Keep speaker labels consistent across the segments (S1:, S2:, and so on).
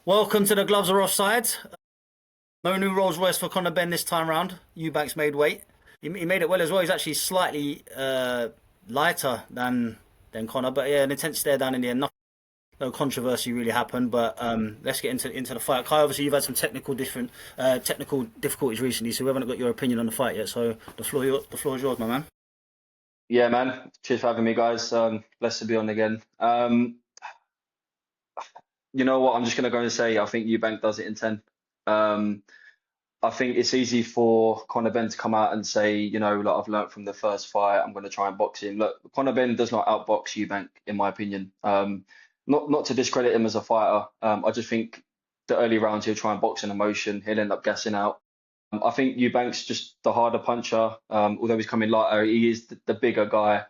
S1: Welcome to the Gloves Are Offside. No new Rolls Royce for Conor Benn this time round. Eubank's made weight. He made it well as well. He's actually slightly lighter than Conor, but yeah, an intense stare down in the end. No controversy really happened, but let's get into the fight. Kai, obviously you've had some technical difficulties recently, so we haven't got your opinion on the fight yet. So the floor is yours, my man.
S2: Yeah, man. Cheers for having me, guys. Blessed to be on again. You know what? I'm just gonna go and say I think Eubank does it in 10. Um, I think it's easy for Conor Benn to come out and say, like I've learnt from the first fight, I'm gonna try and box him. Look, Conor Benn does not outbox Eubank, in my opinion. Not to discredit him as a fighter. I just think the early rounds he'll try and box an emotion, he'll end up gassing out. I think Eubank's just the harder puncher. Although he's coming lighter, he is the bigger guy.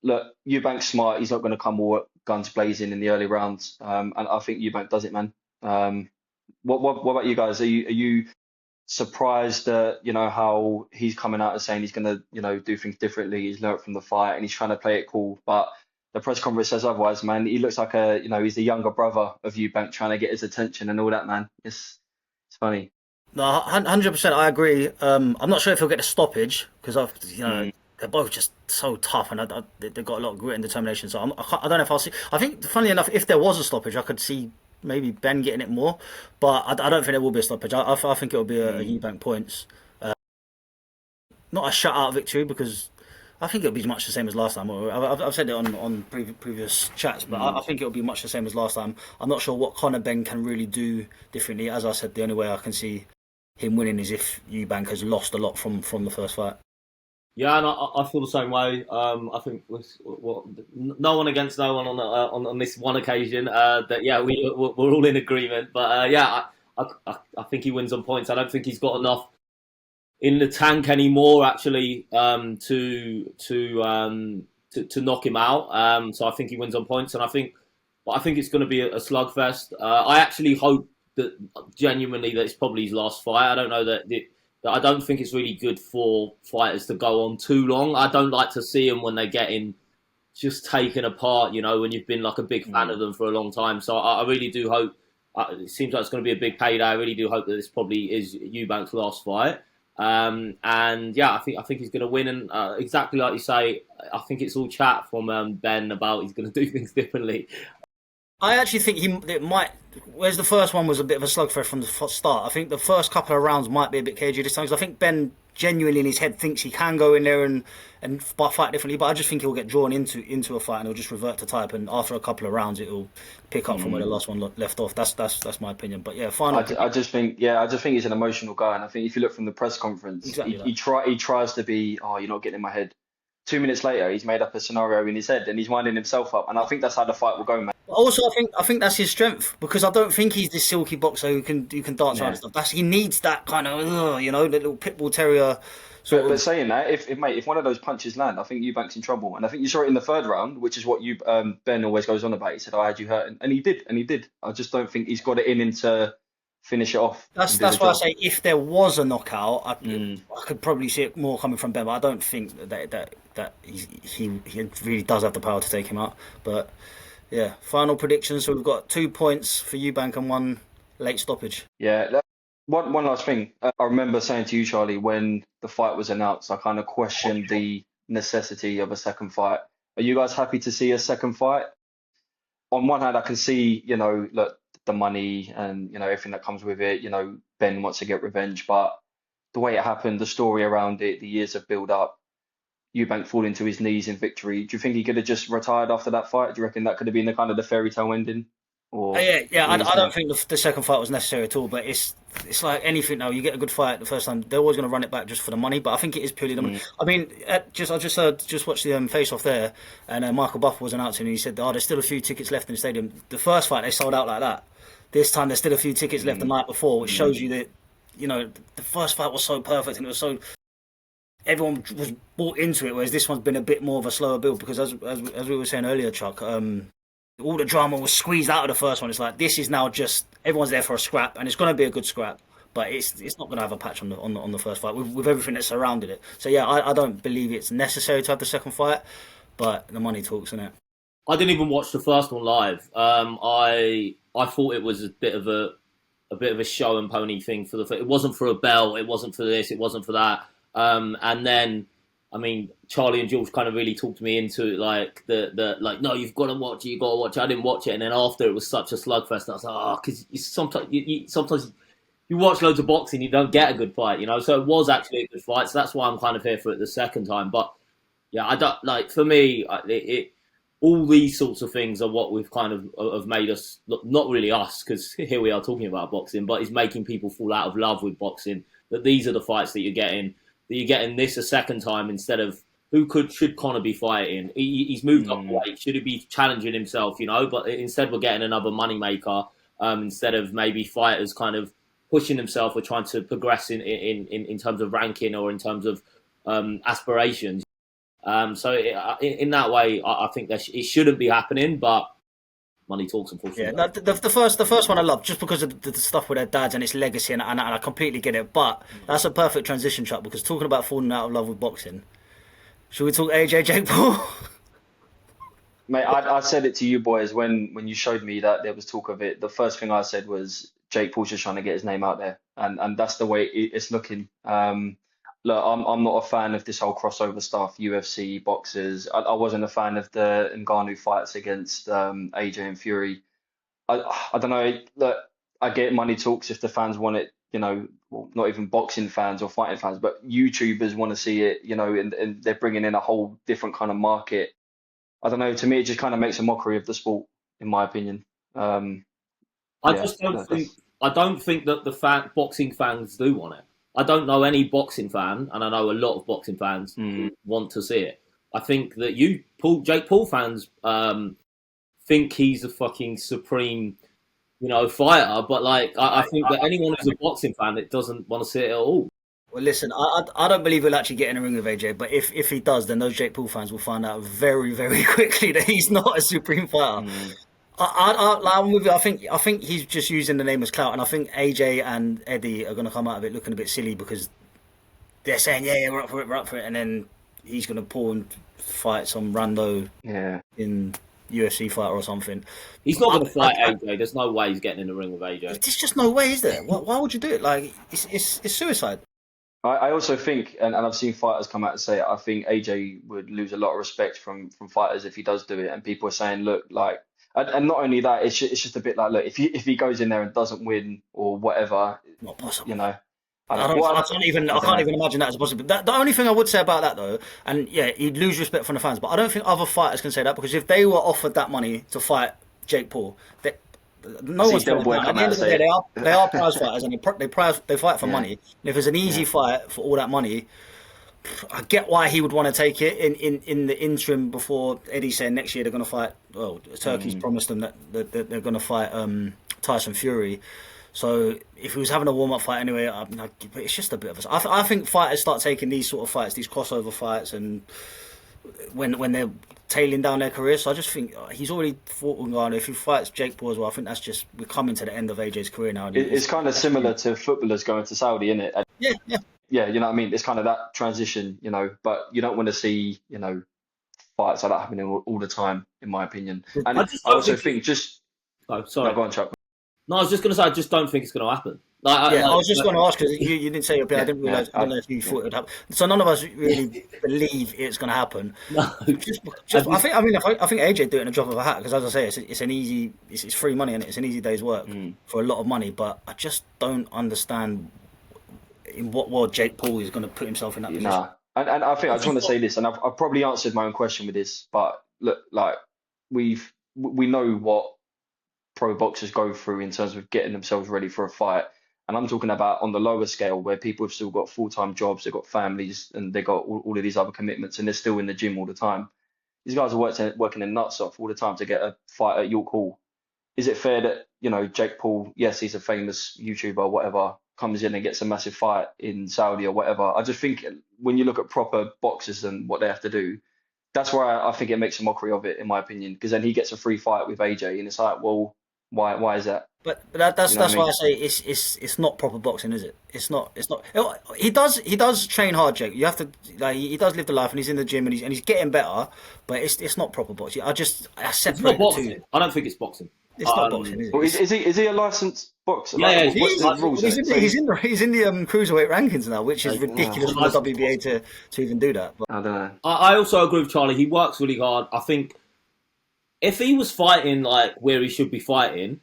S2: Look, Eubank's smart. He's not going to come all guns blazing in the early rounds. And I think Eubank does it, man. What about you guys? Are you surprised that how he's coming out and saying he's going to do things differently? He's learnt from the fight and he's trying to play it cool, but the press conference says otherwise, man. He looks like he's the younger brother of Eubank trying to get his attention and all that, man. It's funny.
S1: No, 100%. I agree. I'm not sure if he'll get a stoppage because they're both just so tough and they've got a lot of grit and determination. So I don't know if I'll see. I think, funnily enough, if there was a stoppage, I could see maybe Ben getting it more, but I don't think there will be a stoppage. I think it'll be a Eubank points, not a shutout victory because I think it'll be much the same as last time. I've said it on previous chats, but I think it'll be much the same as last time. I'm not sure what Conor Benn can really do differently. As I said, the only way I can see him winning is if Eubank has lost a lot from the first fight.
S3: Yeah, and I feel the same way. I think no one against no one on this one occasion. That yeah, we're all in agreement. But yeah, I think he wins on points. I don't think he's got enough in the tank anymore, actually, to knock him out. So I think he wins on points, and I think it's going to be a slugfest. I actually hope that genuinely that it's probably his last fight. I don't know that I don't think it's really good for fighters to go on too long. I don't like to see them when they're getting just taken apart, when you've been like a big fan of them for a long time. So I really do hope, it seems like it's going to be a big payday. I really do hope that this probably is Eubank's last fight. And yeah, I think he's going to win. And exactly like you say, I think it's all chat from Ben about he's going to do things differently.
S1: I actually think it might. Whereas the first one was a bit of a slugfest from the start. I think the first couple of rounds might be a bit cagey this time because I think Ben genuinely in his head thinks he can go in there and fight differently. But I just think he'll get drawn into a fight and he'll just revert to type. And after a couple of rounds, it'll pick up from where the last one left off. That's my opinion. But yeah, final.
S2: I just think he's an emotional guy, and I think if you look from the press conference,
S1: exactly
S2: he tries to be, you're not getting in my head. 2 minutes later, he's made up a scenario in his head and he's winding himself up. And I think that's how the fight will go, man.
S1: Also, I think that's his strength because I don't think he's this silky boxer who can dance around and stuff. He needs that kind of the little pit bull terrier.
S2: But saying that, if one of those punches land, I think Eubank's in trouble. And I think you saw it in the third round, which is what Ben always goes on about. He said, "I had you hurt," and he did. I just don't think he's got it in him to finish it off.
S1: That's why I say if there was a knockout, I could probably see it more coming from Ben. But I don't think that he really does have the power to take him out. But yeah, final predictions. So we've got 2 points for Eubank and 1 late stoppage.
S2: Yeah. One last thing. I remember saying to you, Charlie, when the fight was announced, I kind of questioned the necessity of a second fight. Are you guys happy to see a second fight? On one hand, I can see, look, the money and, everything that comes with it. Ben wants to get revenge, but the way it happened, the story around it, the years of build up, Eubank falling to his knees in victory. Do you think he could have just retired after that fight? Do you reckon that could have been the kind of the fairy tale ending? Or
S1: I don't think the second fight was necessary at all. But it's like anything now. You get a good fight the first time, they're always going to run it back just for the money. But I think it is purely the money. I mean, I just watched the face off there, and Michael Buffer was announcing, and he said, "Oh, there's still a few tickets left in the stadium." The first fight they sold out like that. This time there's still a few tickets left the night before, which shows you that the first fight was so perfect and it was so. Everyone was bought into it, whereas this one's been a bit more of a slower build because, as we were saying earlier, Chuck, all the drama was squeezed out of the first one. It's like this is now just everyone's there for a scrap, and it's going to be a good scrap, but it's not going to have a patch on the first fight with everything that surrounded it. So yeah, I don't believe it's necessary to have the second fight, but the money talks, innit?
S3: I didn't even watch the first one live. I thought it was a bit of a show and pony thing for the. It wasn't for a belt. It wasn't for this. It wasn't for that. And then, I mean, Charlie and George kind of really talked me into it, like like, no, you've got to watch it. You got to watch it. I didn't watch it, and then after it was such a slugfest. And I was like, oh, because sometimes you watch loads of boxing, you don't get a good fight, you know. So it was actually a good fight. So that's why I'm kind of here for it the second time. But yeah, I don't like. For me, all these sorts of things are what we've kind of have made us, not really us, because here we are talking about boxing, but it's making people fall out of love with boxing. That these are the fights that you're getting this a second time instead of should Conor be fighting? He's moved up weight. Should he be challenging himself? You know, but instead we're getting another moneymaker instead of maybe fighters kind of pushing themselves or trying to progress in terms of ranking or in terms of aspirations. So in that way, I think that it shouldn't be happening, but money talks, unfortunately.
S1: Yeah, no, the first one I love just because of the stuff with their dads and its legacy, and I completely get it. But that's a perfect transition track because talking about falling out of love with boxing, should we talk AJ Jake Paul?
S2: Mate, I said it to you boys when you showed me that there was talk of it. The first thing I said was Jake Paul's just trying to get his name out there, and that's the way it's looking. Look, I'm not a fan of this whole crossover stuff, UFC, boxers. I wasn't a fan of the Ngannou fights against AJ and Fury. I don't know. Look, I get money talks if the fans want it, you know, well, not even boxing fans or fighting fans, but YouTubers want to see it, you know, and they're bringing in a whole different kind of market. I don't know. To me, it just kind of makes a mockery of the sport, in my opinion.
S3: I
S2: Yeah,
S3: just don't
S2: no,
S3: think that the boxing fans do want it. I don't know any boxing fan, and I know a lot of boxing fans who want to see it. I think that Jake Paul fans think he's a fucking supreme, you know, fighter. But like, I think that anyone who's a boxing fan that doesn't want to see it at all.
S1: Well, listen, I don't believe he'll actually get in a ring with AJ, but if he does, then those Jake Paul fans will find out very, very quickly that he's not a supreme fighter. I'm with you. I think he's just using the name as clout, and I think AJ and Eddie are going to come out of it looking a bit silly because they're saying, yeah, we're up for it, and then he's going to pull and fight some rando in UFC fighter or something.
S3: He's not going to fight AJ. There's no way he's getting in the ring with AJ.
S1: There's just no way, is there? Why would you do it? Like, it's suicide.
S2: I also think, and I've seen fighters come out and say it, I think AJ would lose a lot of respect from fighters if he does do it. And people are saying, look, like, and not only that, it's just a bit like, look, if he goes in there and doesn't win or whatever,
S1: not possible.
S2: You know,
S1: I can't even imagine that as possible. The only thing I would say about that though, and yeah, he'd lose respect from the fans, but I don't think other fighters can say that because if they were offered that money to fight Jake Paul, no one's going to. At the end of the day, they are prize fighters, and they fight for money. And if it's an easy fight for all that money, I get why he would want to take it in the interim before Eddie saying next year they're going to fight. Well, Turkey's promised them that they're going to fight Tyson Fury. So if he was having a warm up fight anyway, it's just a bit of a. I think fighters start taking these sort of fights, these crossover fights, and when they're tailing down their career. So I just think he's already fought Ngannou. If he fights Jake Paul as well, I think that's just we're coming to the end of AJ's career now.
S2: It's kind of similar to footballers going to Saudi, isn't it?
S1: Yeah,
S2: you know what I mean? It's kind of that transition, you know, but you don't want to see, you know, fights like that happening all the time, in my opinion. And I also think just...
S3: Oh, sorry.
S2: No, go on, Chuck.
S3: No, I was just going to say, I just don't think it's going to happen.
S1: I was just going to ask because you didn't say your opinion. I didn't realise. I don't know if you thought it would happen. So none of us really believe it's going to happen.
S3: No,
S1: I think AJ do it in a drop of a hat because, as I say, it's an easy, it's free money and it's an easy day's work for a lot of money. But I just don't understand in what world Jake Paul is going to put himself in that position.
S2: Nah. And I think I just want to say this, and I've probably answered my own question with this, but look, like we know what pro boxers go through in terms of getting themselves ready for a fight. And I'm talking about on the lower scale where people have still got full-time jobs, they've got families, and they've got all of these other commitments, and they're still in the gym all the time. These guys are working their nuts off all the time to get a fight at York Hall. Is it fair that, you know, Jake Paul, yes, he's a famous YouTuber or whatever, comes in and gets a massive fight in Saudi or whatever? I just think when you look at proper boxers and what they have to do, that's where I think it makes a mockery of it, in my opinion, because then he gets a free fight with AJ, and it's like, well, Why is that?
S1: But that's
S2: You know what I
S1: why I
S2: mean?
S1: say it's not proper boxing, is it? It's not. It's not. He does train hard, Jake. You have to like he does live the life, and he's in the gym, and he's getting better. But it's not proper boxing. I
S3: It's not
S1: separate the two.
S3: boxing. I don't think it's boxing.
S1: It's not boxing, is it?
S2: Well, is he a licensed boxer?
S3: Yeah,
S2: Like,
S3: yeah,
S2: what's
S1: He's,
S2: the rules in
S1: he's in
S2: it?
S1: the,
S2: So
S1: he's in the cruiserweight rankings now, which is
S3: Like,
S1: ridiculous for
S3: nice.
S1: the WBA to even do that. But
S2: I don't know.
S3: I also agree with Charlie. He works really hard. I think if he was fighting like where he should be fighting,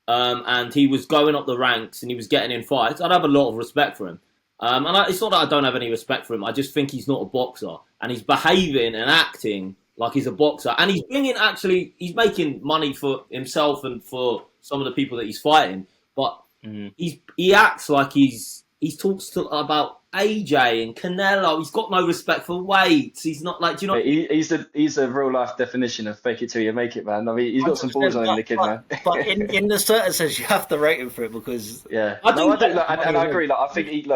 S3: and he was going up the ranks and he was getting in fights, I'd have a lot of respect for him. It's not that I don't have any respect for him. I just think he's not a boxer, and he's behaving and acting like he's a boxer, and he's making money for himself and for some of the people that he's fighting. But he acts like he talks about AJ and Canelo. He's got no respect for weights. He's not like, do you know?
S2: He's the real life definition of fake it till you make it, man. I mean, he's got some balls on him, the kid, man.
S1: But in the certain sense, you have to rate him for it because
S2: Yeah,
S3: I think
S2: and I agree. Like, I think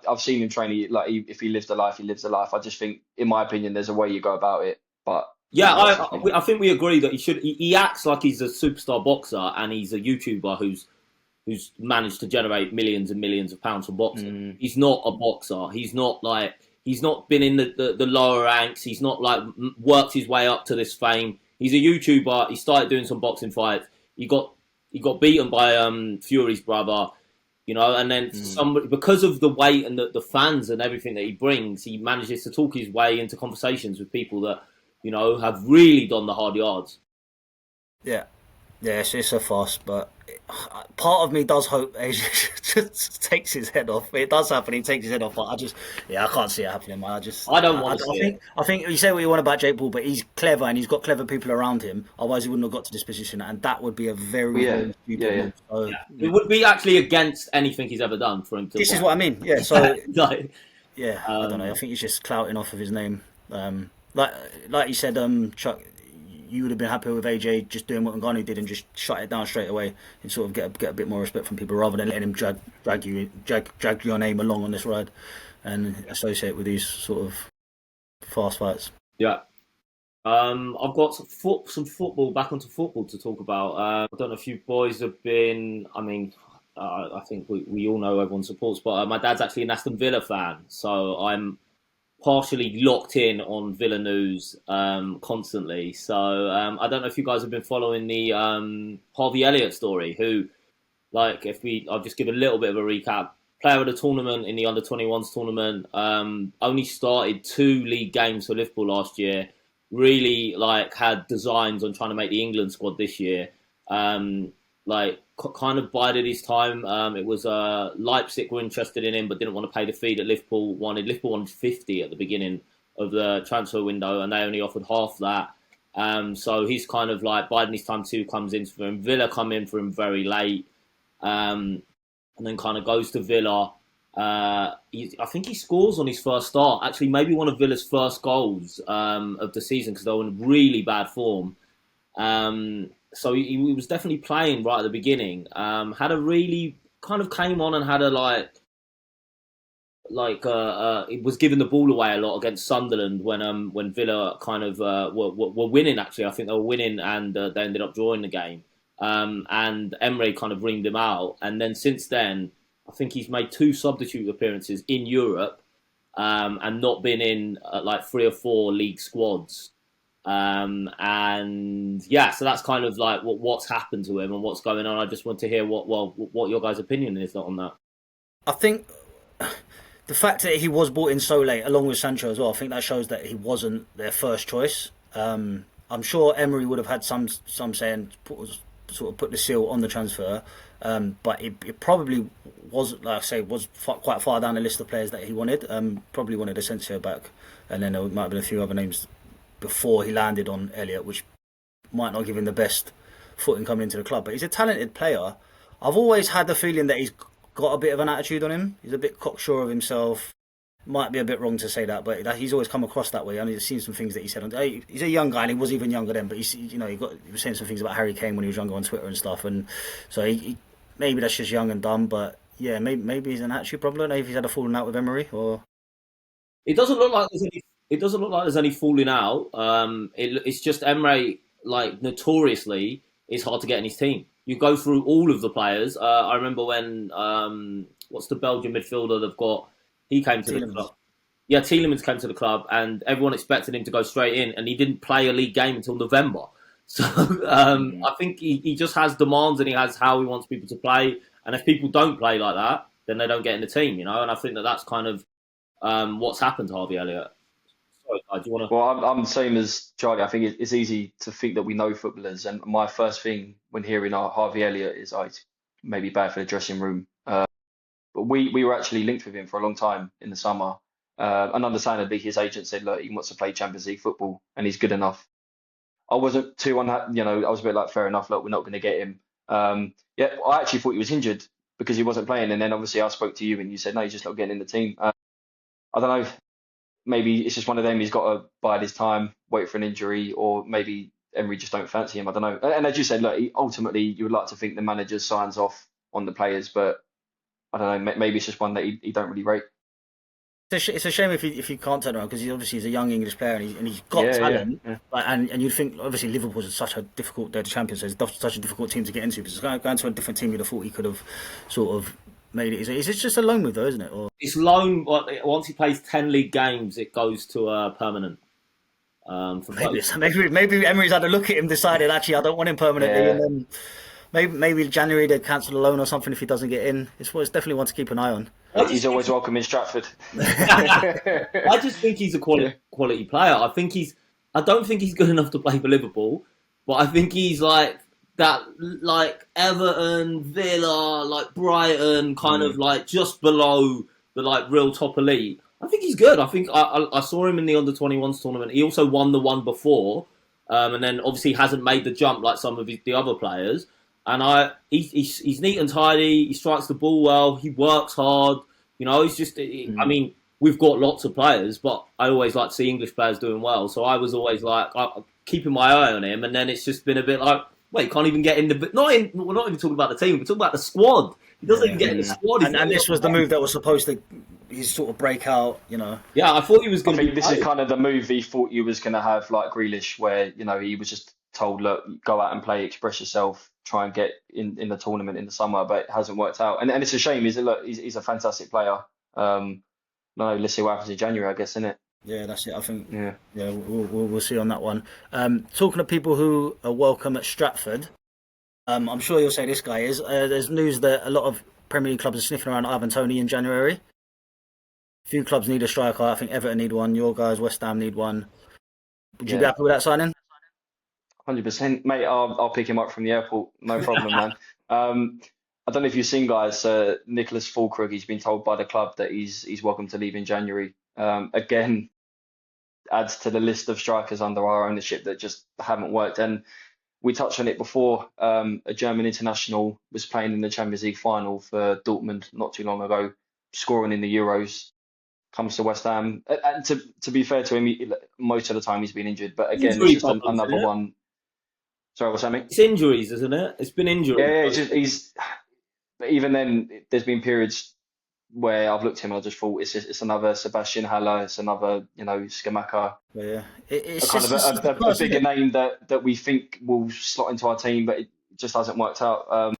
S2: I've seen him train. If he lives the life, he lives the life. I just think, in my opinion, there's a way you go about it. But
S3: yeah, I think we agree that he acts like he's a superstar boxer, and he's a YouTuber who's managed to generate millions and millions of pounds from boxing. He's not a boxer. He's not been in the lower ranks. He's not like worked his way up to this fame. He's a YouTuber. He started doing some boxing fights. He got beaten by Fury's brother, and then somebody, because of the weight and the fans and everything that he brings, he manages to talk his way into conversations with people that have really done the hard yards.
S1: yeah, it's a farce. But part of me does hope AJ just takes his head off. It does happen. He takes his head off, but I can't see it happening, man.
S3: I don't want to see it.
S1: I think you say what you want about Jake Paul, but he's clever and he's got clever people around him. Otherwise, he wouldn't have got to this position, and that would be a very, very stupid move. So,
S3: it would be actually against anything he's ever done for him to.
S1: This is what I mean. Yeah. So
S3: like,
S1: yeah, I don't know. I think he's just clouting off of his name. Like you said, Chuck, you would have been happy with AJ just doing what Ngannou did and just shut it down straight away and sort of get a bit more respect from people rather than letting him drag your name along on this ride and associate with these sort of fast fights.
S3: Yeah. I've got some football, back onto football to talk about. I don't know if you boys have been. I mean, I think we all know everyone supports, but my dad's actually an Aston Villa fan, so I'm partially locked in on Villa news constantly. So I don't know if you guys have been following the Harvey Elliott story, who, like, I'll just give a little bit of a recap. Player of the tournament in the under-21s tournament, only started 2 league games for Liverpool last year, really had designs on trying to make the England squad this year. Kind of bided his time. It was Leipzig were interested in him, but didn't want to pay the fee that Liverpool wanted. Liverpool wanted 50 at the beginning of the transfer window, and they only offered half that. So he's kind of biding his time too. Comes in for him. Villa come in for him very late, and then kind of goes to Villa. I think he scores on his first start. Actually, maybe one of Villa's first goals of the season, because they were in really bad form. So he was definitely playing right at the beginning. Had a really kind of came on and had a it was giving the ball away a lot against Sunderland when Villa kind of were winning. Actually, I think they were winning, and they ended up drawing the game. And Emre kind of reamed him out. And then since then, I think he's made 2 substitute appearances in Europe, and not been in 3 or 4 league squads. And yeah, so that's kind of what's happened to him and what's going on. I just want to hear what your guys' opinion is on that.
S1: I think the fact that he was brought in so late, along with Sancho as well, I think that shows that he wasn't their first choice. I'm sure Emery would have had some saying, sort of put the seal on the transfer, but it probably was, like I say, quite far down the list of players that he wanted. Probably wanted Asensio back, and then there might have been a few other names before he landed on Elliott, which might not give him the best footing coming into the club. But he's a talented player. I've always had the feeling that he's got a bit of an attitude on him. He's a bit cocksure of himself. Might be a bit wrong to say that, but he's always come across that way. I've seen some things that he said. He's a young guy, and he was even younger then. But he was saying some things about Harry Kane when he was younger on Twitter and stuff. And so maybe that's just young and dumb. But yeah, maybe he's an attitude problem. Maybe he's had a falling out with Emery, or
S3: it doesn't look like there's any falling out. It's just Emre, notoriously, is hard to get in his team. you go through all of the players. I remember when what's the Belgian midfielder they've got? He came to the club. Yeah, Tielemans came to the club, and everyone expected him to go straight in, and he didn't play a league game until November. So I think he just has demands, and he has how he wants people to play. And if people don't play like that, then they don't get in the team, And I think that's kind of what's happened to Harvey Elliott. Sorry, do you want to?
S2: Well, I'm the same as Charlie. I think it's easy to think that we know footballers, and my first thing when hearing Harvey Elliott is, it's maybe bad for the dressing room. But we were actually linked with him for a long time in the summer. And understandably, his agent said, look, he wants to play Champions League football and he's good enough. I wasn't too unhappy, I was a bit like, fair enough, look, we're not going to get him. Yeah, I actually thought he was injured because he wasn't playing. And then obviously I spoke to you and you said, no, he's just not getting in the team. I don't know, maybe it's just one of them, he's got to bide his time, wait for an injury, or maybe Emery just don't fancy him. I don't know. And as you said, look, ultimately, you would like to think the manager signs off on the players, but I don't know, maybe it's just one that he don't really rate.
S1: It's a shame if he can't turn around, because he's a young English player and he's got talent.
S2: Yeah.
S1: And you'd think, obviously, Liverpool's such a difficult, they're the champions, so it's such a difficult team to get into. Because going to a different team, you'd have thought he could have sort of made it. Is it just a loan move, though, isn't it? Or
S3: it's loan. Once he plays 10 league games, it goes to permanent.
S1: Maybe Emery's had a look at him, decided actually I don't want him permanently, and then maybe January they cancel the loan or something if he doesn't get in. It's definitely one to keep an eye on.
S2: He's always welcome in Stratford.
S3: I just think he's a quality player. I don't think he's good enough to play for Liverpool, but I think he's like that, like Everton, Villa, like Brighton, kind of like just below the like real top elite. I think he's good. I think I saw him in the under-21s tournament. He also won the one before, and then obviously hasn't made the jump like some of the other players. And he's neat and tidy. He strikes the ball well. He works hard. He's just. I mean, we've got lots of players, but I always like to see English players doing well. So I was always like keeping my eye on him. And then it's just been a bit like, wait, can't even get in the. We're not even talking about the team. We're talking about the squad. He doesn't even get in the squad.
S1: And this was the move that was supposed to. His sort of breakout,
S3: Yeah, I thought he was going to.
S2: I think this is kind of the move he thought he was going to have, like Grealish, where he was just told, look, go out and play, express yourself, try and get in the tournament in the summer, but it hasn't worked out. And it's a shame. He's a fantastic player. No, let's see what happens in January, I guess, isn't it?
S1: Yeah, that's it. I think. Yeah, we'll see on that one. Talking of people who are welcome at Stratford, I'm sure you'll say this guy is. There's news that a lot of Premier League clubs are sniffing around Ivan Toney in January. A few clubs need a striker. I think Everton need one. Your guys, West Ham, need one. Would you be happy with that signing?
S2: 100%, mate. I'll pick him up from the airport. No problem, man. I don't know if you've seen, guys. Nicholas Fulkrug, he's been told by the club that he's welcome to leave in January. Again, adds to the list of strikers under our ownership that just haven't worked. And we touched on it before. A German international was playing in the Champions League final for Dortmund not too long ago, scoring in the Euros. Comes to West Ham, and to be fair to him, most of the time he's been injured. But again, it's just another one. Sorry, what's that mean?
S3: It's injuries, isn't it? It's been injuries.
S2: Yeah, But even then, there's been periods where I've looked at him and I just thought it's another Sebastian Haller, it's another Scamacca.
S1: Yeah, it's
S2: kind of a bigger name that we think will slot into our team, but it just hasn't worked out.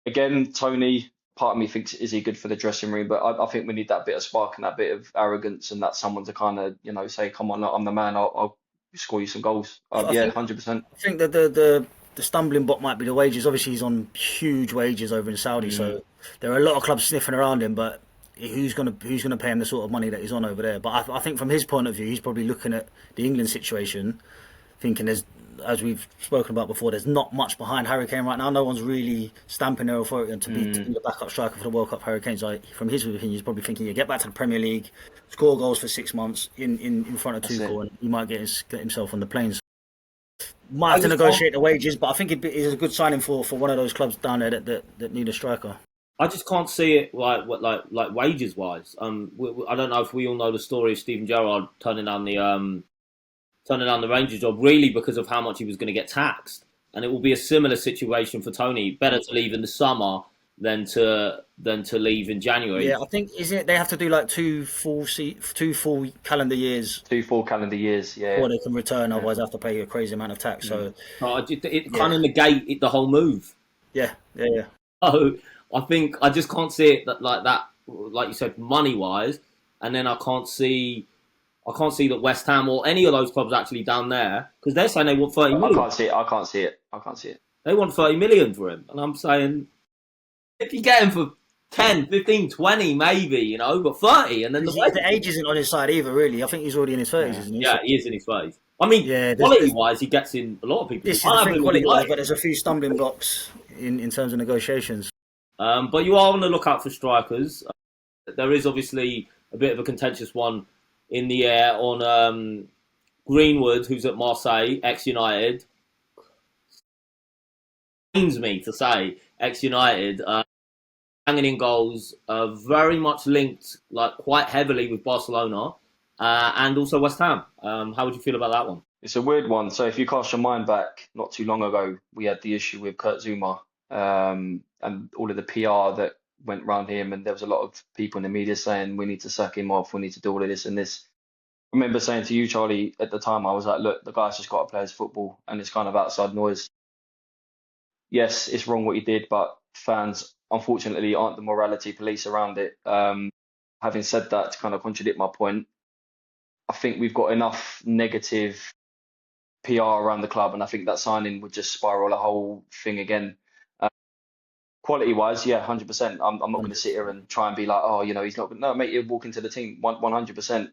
S2: Again, Toney. Part of me thinks, is he good for the dressing room? But I think we need that bit of spark and that bit of arrogance, and that someone to kind of say, come on, I'm the man, I'll score you some goals. 100%.
S1: I think that the stumbling block might be the wages. Obviously, he's on huge wages over in Saudi, so there are a lot of clubs sniffing around him. But who's gonna pay him the sort of money that he's on over there? But I think from his point of view, he's probably looking at the England situation, thinking as we've spoken about before, there's not much behind Harry Kane right now. No one's really stamping their authority to be the backup striker for the World Cup. Harry Kane's from his opinion, he's probably thinking, get back to the Premier League, score goals for 6 months in front of Tuchel, and he might get himself on the planes. Might have to negotiate the wages, but I think it is a good signing for one of those clubs down there that need a striker.
S3: I just can't see it like wages wise. I don't know if we all know the story of Steven Gerrard turning down the Rangers job, really because of how much he was going to get taxed. And it will be a similar situation for Toney. Better to leave in the summer than to leave in January.
S1: Yeah, I think they have to do like 2 full calendar years.
S2: 2 full calendar years, yeah.
S1: Before they can return, otherwise they have to pay a crazy amount of tax. So
S3: it kind of negate the whole move.
S1: Yeah, yeah, yeah.
S3: So I think I just can't see it like that, like you said, money wise. And then I can't see that West Ham or any of those clubs actually down there, because they're saying they want 30
S2: I
S3: million.
S2: can't see it. I can't see it. I can't see it.
S3: They want 30 million for him. And I'm saying, if you get him for 10, 15, 20, maybe, but 30. And then
S1: The age isn't on his side either, really. I think he's already in his 30s, isn't he?
S3: Yeah, he is in his 30s. I mean,
S1: yeah,
S3: quality-wise, he gets in a lot of people.
S1: This is the thing, quality-wise, but there's a few stumbling blocks in terms of negotiations.
S3: But you are on the lookout for strikers. There is obviously a bit of a contentious one in the air on Greenwood, who's at Marseille, ex-United. Pains me to say ex-United, hanging in goals, very much linked, like quite heavily with Barcelona and also West Ham. How would you feel about that one?
S2: It's a weird one. So if you cast your mind back, not too long ago, we had the issue with Kurt Zuma and all of the PR that went around him, and there was a lot of people in the media saying we need to sack him off, we need to do all of this and this. I remember saying to you, Charlie, at the time, I was like, look, the guy's just got to play his football, and it's kind of outside noise. Yes, it's wrong what he did, but fans, unfortunately, aren't the morality police around it. Having said that, to kind of contradict my point, I think we've got enough negative PR around the club, and I think that signing would just spiral the whole thing again. Quality wise, yeah, 100%. I'm not going to sit here and try and be like, oh, he's not. No, mate, you walk into the team 100%.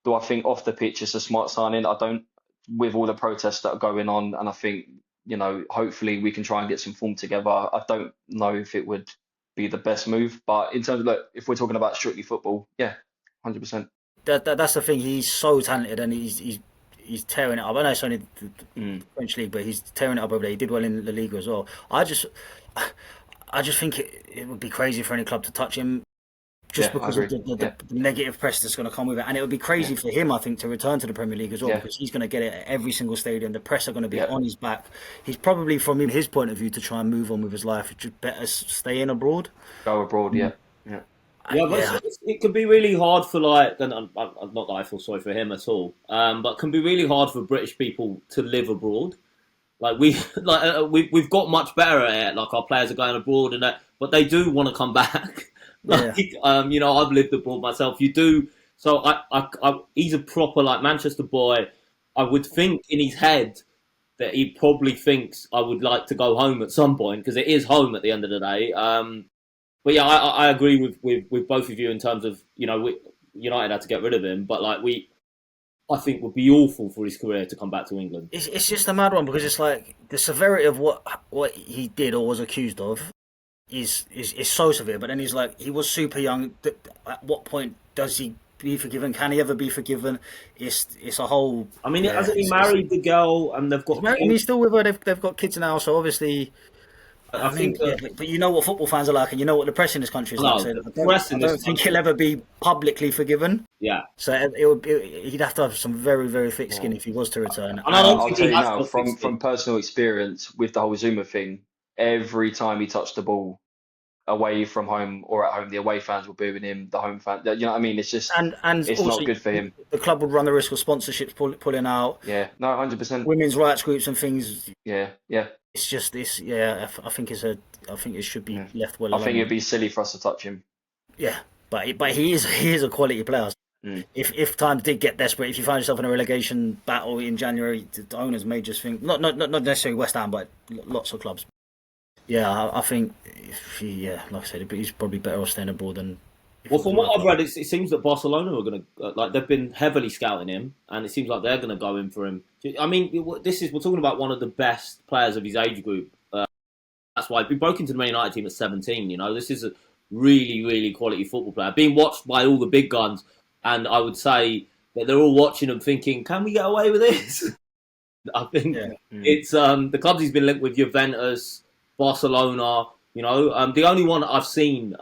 S2: Do I think off the pitch it's a smart signing? I don't, with all the protests that are going on, and I think, hopefully we can try and get some form together. I don't know if it would be the best move, but in terms of, look, if we're talking about strictly football, yeah, 100%.
S1: That's the thing. He's so talented, and he's tearing it up. I know it's only the French league, but he's tearing it up over there. He did well in La Liga as well. I just think it would be crazy for any club to touch him, just because of the negative press that's going to come with it. And it would be crazy for him, I think, to return to the Premier League as well, because he's going to get it at every single stadium. The press are going to be on his back. He's probably, from his point of view, to try and move on with his life, just better stay in abroad.
S2: Go abroad, yeah.
S3: But it can be really hard for not that I feel sorry for him at all, but it can be really hard for British people to live abroad. Like we've got much better at it. Like our players are going abroad and that, but they do want to come back. I've lived abroad myself. You do. So he's a proper Manchester boy. I would think in his head that he probably thinks I would like to go home at some point, because it is home at the end of the day. But yeah, I agree with both of you in terms of, United had to get rid of him, but I think would be awful for his career to come back to England.
S1: It's just a mad one, because it's like the severity of what he did or was accused of is so severe. But then he's like, he was super young. At what point does he be forgiven? Can he ever be forgiven? It's a whole.
S3: I mean, hasn't he married the girl and they've got?
S1: He's still with her. They've got kids now, so obviously. I think, but you know what football fans are like, and you know what the press in this country is like. So I don't think he'll ever be publicly forgiven.
S3: Yeah.
S1: So he'd have to have some very, very thick skin if he was to return.
S2: I'll tell you now, from personal experience with the whole Zuma thing, every time he touched the ball away from home or at home, the away fans were booing him. The home fans, you know what I mean? It's just, and it's also not good for him.
S1: The club would run the risk of sponsorships pulling out.
S2: Yeah, no, 100%.
S1: Women's rights groups and things.
S2: Yeah.
S1: It's just this. Yeah, I think it should be left well alone.
S2: I think it'd be silly for us to touch him.
S1: Yeah, but he is a quality player. If times did get desperate, if you find yourself in a relegation battle in January, the owners may just think, not necessarily West Ham, but lots of clubs. Yeah, I think like I said, he's probably better off staying abroad than.
S3: Well, from what I've read, it seems that Barcelona are going to they've been heavily scouting him, and it seems like they're going to go in for him. I mean, we're talking about one of the best players of his age group. That's why he broke into the Man United team at 17. This is a really, really quality football player, being watched by all the big guns, and I would say that they're all watching him, thinking, "Can we get away with this?" I think it's the clubs he's been linked with: Juventus, Barcelona. The only one I've seen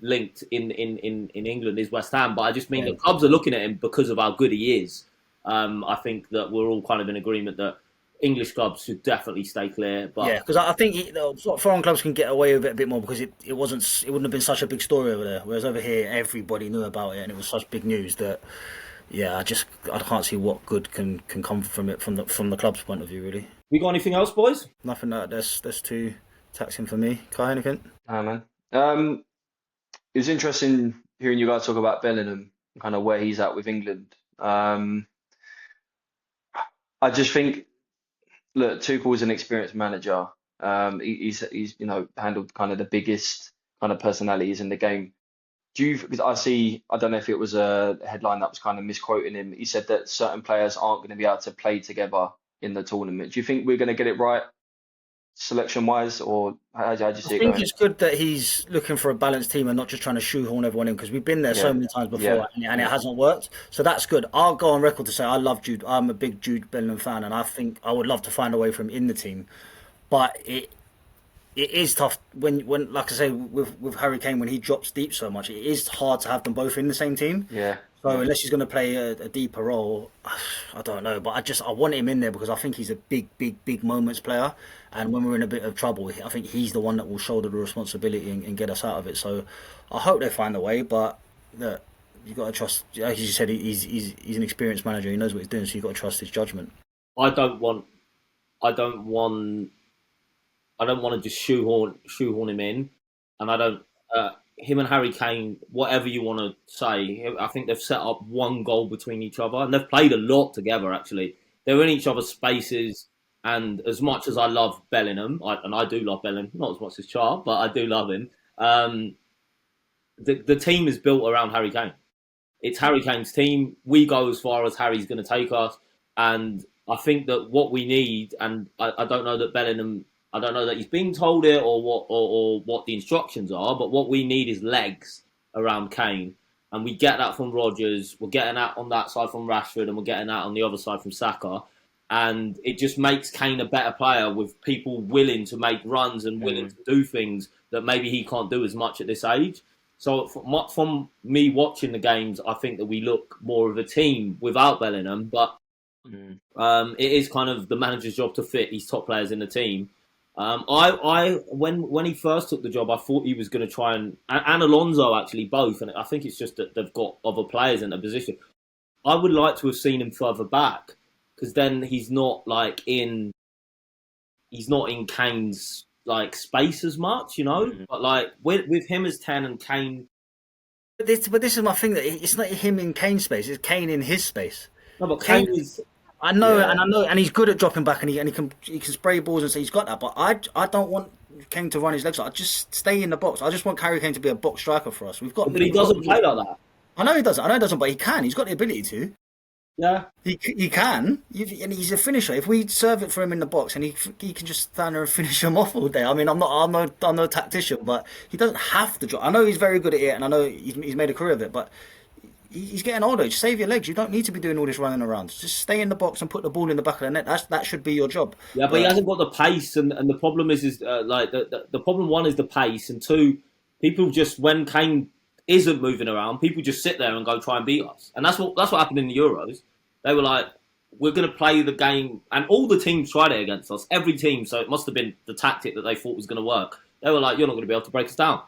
S3: linked in England is West Ham, but I just mean the clubs are looking at him because of how good he is. I think that we're all kind of in agreement that English clubs should definitely stay clear. But
S1: because I think foreign clubs can get away with it a bit more, because it wouldn't have been such a big story over there. Whereas over here, everybody knew about it, and it was such big news that I can't see what good can come from it from the club's point of view, really.
S3: We got anything else, boys?
S1: Nothing. There's two taxing for me. Kai, anything?
S2: Ah, man. Um, it was interesting hearing you guys talk about Bellingham, kind of where he's at with England. I just think, look, Tuchel's an experienced manager. He's handled kind of the biggest kind of personalities in the game. Because I don't know if it was a headline that was kind of misquoting him. He said that certain players aren't going to be able to play together in the tournament. Do you think we're going to get it right selection wise, or how do you
S1: I
S2: see it
S1: think
S2: going?
S1: it's good that he's looking for a balanced team and not just trying to shoehorn everyone in, because we've been there so
S2: Yeah,
S1: many times
S2: yeah,
S1: before and it
S2: yeah.
S1: hasn't worked. So that's good. I'll go on record to say I love Jude. I'm a big Jude Bellingham fan, and I think I would love to find a way for him in the team. But it is tough when like I say with Harry Kane, when he drops deep so much, it is hard to have them both in the same team.
S2: Yeah,
S1: So
S2: yeah.
S1: unless he's going to play a deeper role, I don't know. But I want him in there because I think he's a big moments player. And when we're in a bit of trouble, I think he's the one that will shoulder the responsibility and get us out of it. So I hope they find a way. But look, you got to trust. As you said, he's an experienced manager. He knows what he's doing. So you got to trust his judgment.
S3: I don't want. I don't want. I don't want to just shoehorn him in, and I don't. Him and Harry Kane, whatever you want to say, I think they've set up one goal between each other, and they've played a lot together. Actually, they're in each other's spaces. And as much as I love Bellingham, and I do love Bellingham, not as much as Char, but I do love him. The team is built around Harry Kane. It's Harry Kane's team. We go as far as Harry's going to take us, and I think that what we need, and I don't know that Bellingham, I don't know that he's been told it or what the instructions are, but what we need is legs around Kane, and we get that from Rodgers. We're getting that on that side from Rashford, and we're getting that on the other side from Saka, and it just makes Kane a better player with people willing to make runs and willing to do things that maybe he can't do as much at this age. So from me watching the games, I think that we look more of a team without Bellingham, but
S2: Mm.
S3: it is kind of the manager's job to fit these top players in the team. When he first took the job, I thought he was going to try and Alonso actually both, and I think it's just that they've got other players in the position. I would like to have seen him further back because then he's not in Kane's space as much, you know.
S2: Mm.
S3: But with him as 10 and Kane.
S1: But this is my thing, that it's not him in Kane's space; it's Kane in his space.
S3: No, but
S1: Kane,
S3: Kane is.
S1: I know,
S2: Yeah.
S1: and I know, and he's good at dropping back, and he can spray balls and say he's got that. But I don't want Kane to run his legs. I just stay in the box. I just want Harry Kane to be a box striker for us.
S3: But he doesn't play like that.
S1: I know he doesn't. I know he doesn't, but he can. He's got the ability to.
S3: Yeah.
S1: He can. And he's a finisher. If we serve it for him in the box, and he can just stand there and finish him off all day. I mean, I'm no tactician, but he doesn't have to drop. I know he's very good at it, and I know he's made a career of it, but he's getting older. Just save your legs. You don't need to be doing all this running around. Just stay in the box and put the ball in the back of the net. That should be your job.
S3: Yeah, but he hasn't got the pace, and the problem is the problem one is the pace, and two, people just when Kane isn't moving around, people just sit there and go try and beat us, and that's what happened in the Euros. They were like, we're going to play the game, and all the teams tried it against us, every team. So it must have been the tactic that they thought was going to work. They were like, you're not going to be able to break us down,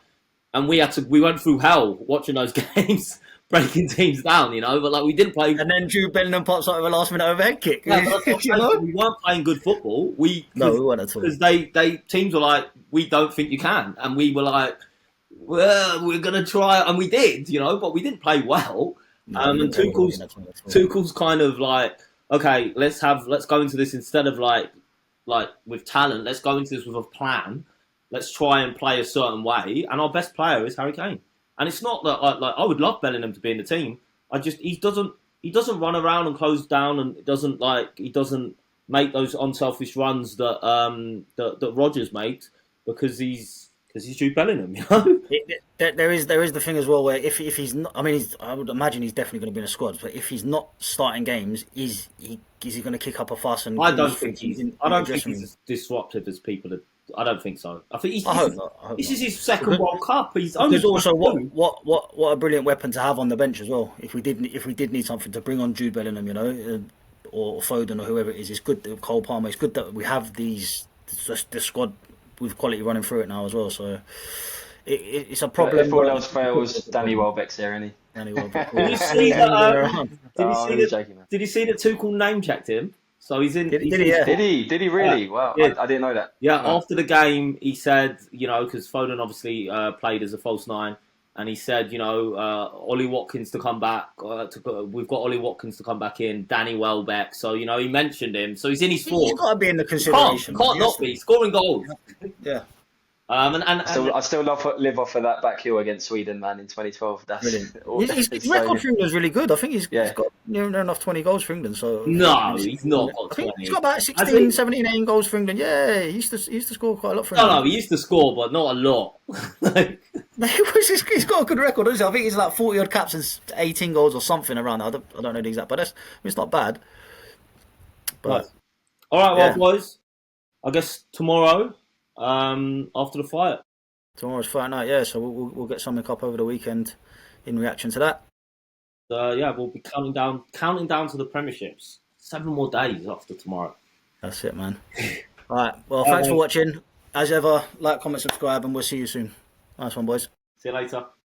S3: and we went through hell watching those games. Breaking teams down, you know, but we didn't play.
S1: And then Jude Bellingham pops up with a last minute overhead kick.
S3: Yeah, you know? We weren't playing good football. We
S1: weren't at all.
S3: Because they teams were like, we don't think you can, and we were like, well, we're gonna try, and we did, you know, but we didn't play well. And Tuchel's kind of like, okay, let's go into this instead of like with talent. Let's go into this with a plan. Let's try and play a certain way, and our best player is Harry Kane. And it's not that I would love Bellingham to be in the team. He doesn't run around and close down, and he doesn't make those unselfish runs that Rodgers makes because he's Jude Bellingham, you know.
S1: There is the thing as well where if he's not, I mean, I would imagine he's definitely going to be in a squad. But if he's not starting games, is he going to kick up a fuss? And
S3: I don't think he's as disruptive as people are. I don't think so. I think
S1: I hope not.
S3: This is his second World Cup. He's
S1: also what a brilliant weapon to have on the bench as well. If we did need something to bring on Jude Bellingham, you know, or Foden or whoever it is, it's good that Cole Palmer. It's good that we have this squad with quality running through it now as well. So it's a problem.
S2: If all else fails, Danny Welbeck's there, isn't he?
S1: Danny Welbeck.
S3: Did you see that? Did you see that Tuchel name checked him? So he's in.
S1: Did
S3: he's
S1: he?
S3: in
S1: Yeah.
S2: Did he? Did he really?
S3: Yeah,
S2: Wow,
S3: yeah.
S2: I didn't know that.
S3: Yeah,
S2: Wow.
S3: after the game, he said, because Foden obviously played as a false nine, and he said, Ollie Watkins to come back. We've got Ollie Watkins to come back in, Danny Welbeck. So, he mentioned him. So he's in his
S1: He's
S3: form.
S1: got to be in the consideration.
S3: Can't not be scoring goals.
S1: Yeah.
S2: I still live off of that back heel against Sweden, man, in 2012. That's
S1: brilliant. His record for England is really good. I think he's got near enough 20 goals for England. So
S3: no, he's not got 20.
S1: He's got about 16, 17, 18 goals for England. Yeah, he used to score quite a lot for England.
S3: No, he used to score, but not a lot.
S1: He's got a good record, doesn't he? I think he's like 40 odd caps and 18 goals or something around there. I don't know the exact, but it's not bad. But
S3: right. All right, well, boys, I guess tomorrow, after the fight.
S1: Tomorrow's fight night, yeah. So we'll get something up over the weekend in reaction to that.
S3: We'll be counting down to the Premierships. 7 more days after tomorrow.
S1: That's it, man. All right. Well, thanks for watching. As ever, like, comment, subscribe, and we'll see you soon. Nice one, boys.
S3: See you later.